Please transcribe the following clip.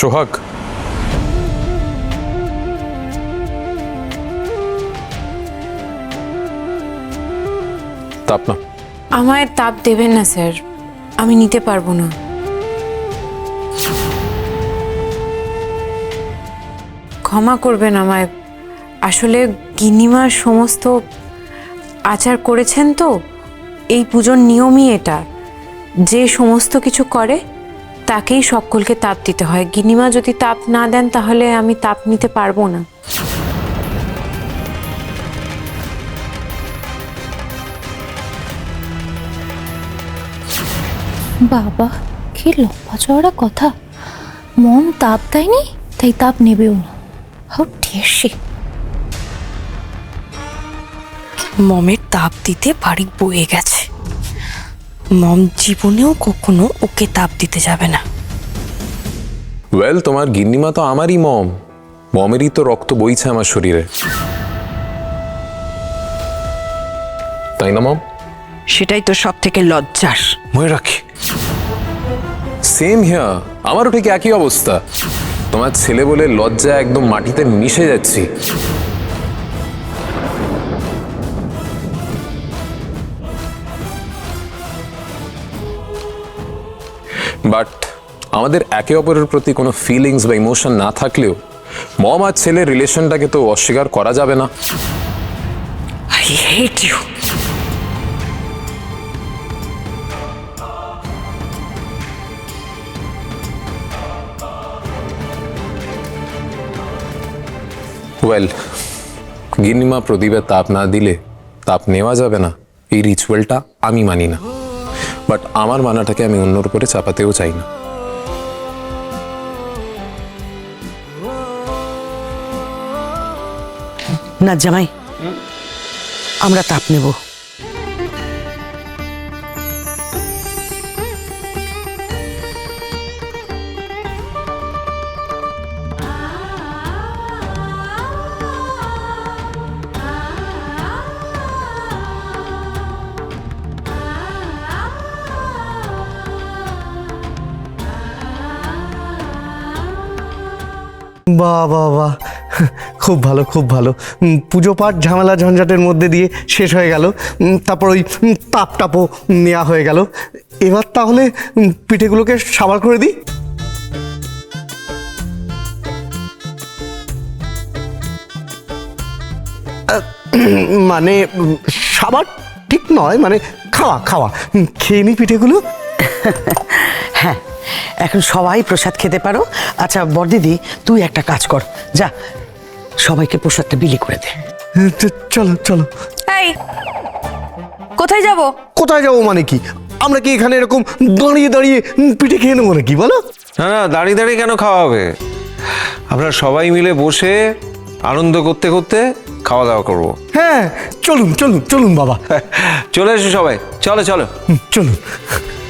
সোহাগ, তাপ না। আমায় তাপ দেবেন না স্যার, আমি নিতে পারবো না। ক্ষমা করবেন আমায়, আসলে গিন্নিমার সমস্ত আচার করেছেন তো, এই পুজোর নিয়মই এটা, যে সমস্ত কিছু করে তাকেই সকলকে তাপ দিতে হয়। গিন্নিমা যদি তাপ না দেন তাহলে আমি তাপ নিতে পারবো না। বাবা, কি লম্বা চওড়া কথা। মম তাপ দেয়নি তাই তাপ নেবেও না। How deer she. মমের তাপ দিতে বাড়ি বয়ে গেছে। মম জীবনেও কখনো ওকে তাপ দিতে যাবে না। ওয়েল, তোমার গিন্নিমা তো আমারই মম, মমেরই তো রক্ত বইছে আমার শরীরে, তাই না মম? সেটাই তো সব থেকে লজ্জার। মনে রাখি, সেম হিয়ার, আমারও ঠিক একই অবস্থা। তোমার ছেলে বলে লজ্জা একদম মাটিতে মিশে যাচ্ছি। বাট আমাদের একে অপরের প্রতি কোনো ফিলিংস বা ইমোশন না থাকলেও মম আর ছেলের রিলেশনটাকে তো অস্বীকার করা যাবে না। I hate you. ওয়েল, গিন্নিমা প্রদীপের তাপ না দিলে তাপ নেওয়া যাবে না, এই রিচুয়ালটা আমি মানি না। বাট আমার মানাটাকে আমি অন্যর উপরে চাপাতেও চাই না। না জামাই, আমরা তাপ নেব। বাহ বাহ বাহ, খুব ভালো খুব ভালো। পুজো পাঠ ঝামেলা ঝঞ্ঝাটের মধ্যে দিয়ে শেষ হয়ে গেল। তারপর ওই তাপ টাপও নেওয়া হয়ে গেল। এবার তাহলে পিঠেগুলোকে সাবার করে দিই। মানে সাবার ঠিক নয়, মানে খাওয়া খাওয়া। খেয়ে নি পিঠেগুলো। হ্যাঁ, এখন সবাই প্রসাদ খেতে পারো। আচ্ছা বড়দিদি, তুই একটা কাজ কর, যা সবাইকে প্রসাদটা বিলি করে দে। চলো চলো। এই, কোথায় যাব? কোথায় যাবো মানে কি? আমরা কি এখানে এরকম দাঁড়িয়ে দাঁড়িয়ে পিঠে খেয়ে নেবো নাকি বলো? না না, দাঁড়িয়ে দাঁড়িয়ে কেন খাওয়া হবে? আমরা সবাই মিলে বসে আনন্দ করতে করতে খাওয়া দাওয়া করবো। হ্যাঁ, চলুন চলুন চলুন বাবা, চলে এসো সবাই, চলো চলো। চলুন।